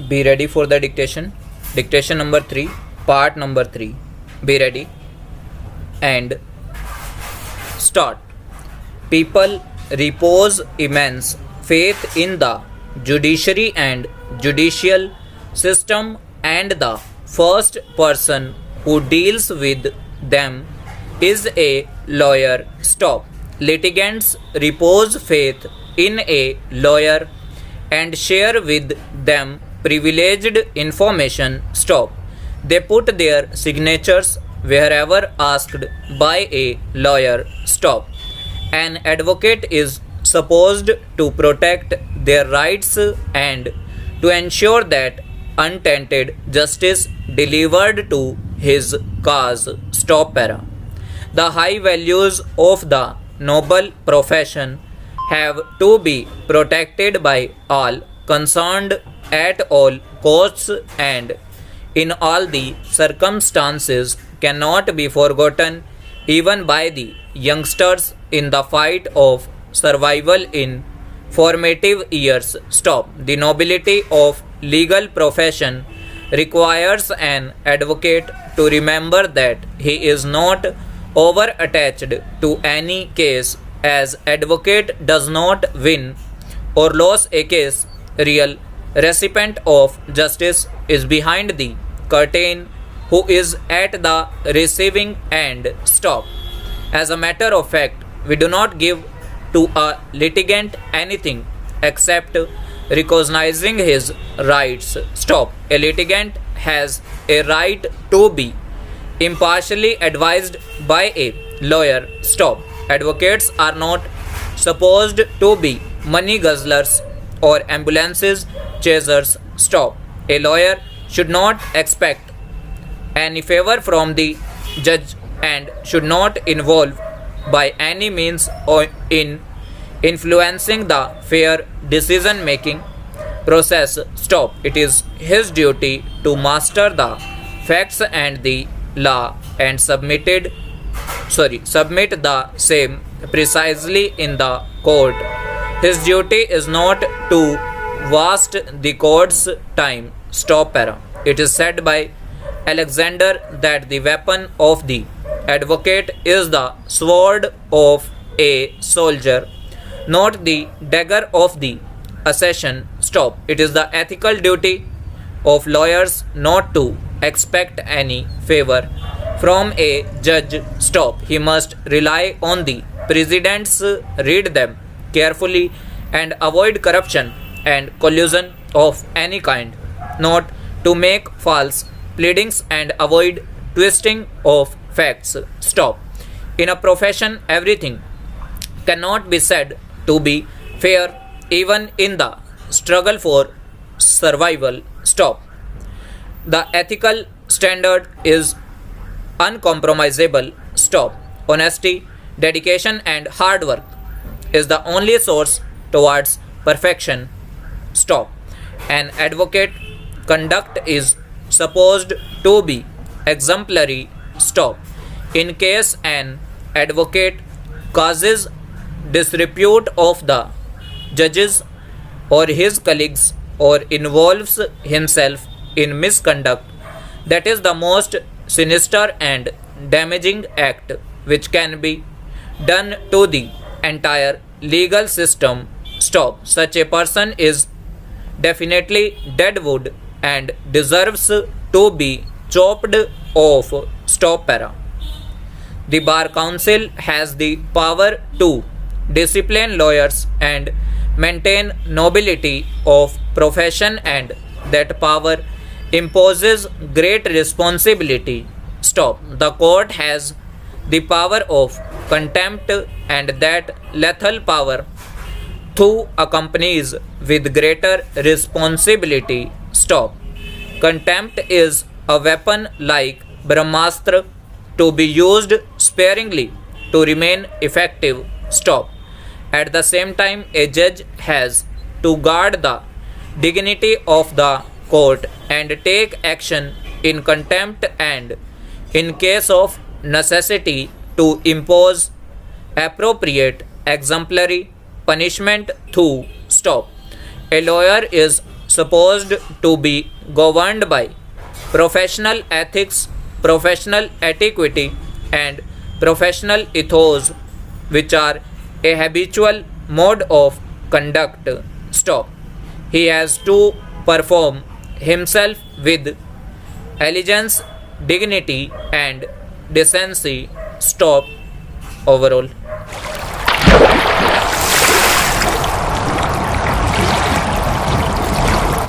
Be ready for the dictation. Dictation number 3, part number 3. Be ready and start. People repose immense faith in the judiciary and judicial system, and the first person who deals with them is a lawyer. Stop. Litigants repose faith in a lawyer and share with them privileged information. Stop. They put their signatures wherever asked by a lawyer. Stop. An advocate is supposed to protect their rights and to ensure that untainted justice delivered to his cause. Stop para. The high values of the noble profession have to be protected by all concerned at all costs and in all the circumstances, cannot be forgotten even by the youngsters in the fight of survival in formative years. Stop. The nobility of legal profession requires an advocate to remember that he is not over attached to any case, as advocate does not win or lose a case. Real recipient of justice is behind the curtain, who is at the receiving end. Stop. As a matter of fact, we do not give to a litigant anything except recognizing his rights. Stop. A litigant has a right to be impartially advised by a lawyer. Stop. Advocates are not supposed to be money guzzlers or ambulances chasers. Stop. A lawyer should not expect any favor from the judge and should not involve by any means or in influencing the fair decision making process. Stop. It is his duty to master the facts and the law and submit the same precisely in the court. His duty is not to waste the court's time. Stop para. It is said by Alexander that the weapon of the advocate is the sword of a soldier, not the dagger of the assassin. Stop. It is the ethical duty of lawyers not to expect any favor from a judge. Stop. He must rely on the precedents, read them carefully, and avoid corruption and collusion of any kind, not to make false pleadings and avoid twisting of facts. Stop. In a profession, everything cannot be said to be fair, even in the struggle for survival. Stop. The ethical standard is uncompromisable. Stop. Honesty, dedication, and hard work is the only source towards perfection. Stop. An advocate conduct is supposed to be exemplary. Stop. In case an advocate causes disrepute of the judges or his colleagues or involves himself in misconduct, that is the most sinister and damaging act which can be done to the entire legal system. Stop. Such a person is definitely deadwood and deserves to be chopped off. Stop para. The Bar Council has the power to discipline lawyers and maintain nobility of profession, and that power imposes great responsibility. Stop. The court has the power of contempt, and that lethal power through accompanies with greater responsibility. Stop. Contempt is a weapon like Brahmastra to be used sparingly to remain effective. Stop. At the same time, a judge has to guard the dignity of the court and take action in contempt, and in case of necessity to impose appropriate exemplary punishment through. Stop. A lawyer is supposed to be governed by professional ethics, professional etiquette, and professional ethos, which are a habitual mode of conduct. Stop. He has to perform himself with elegance, dignity, and decency. Stop. Overall.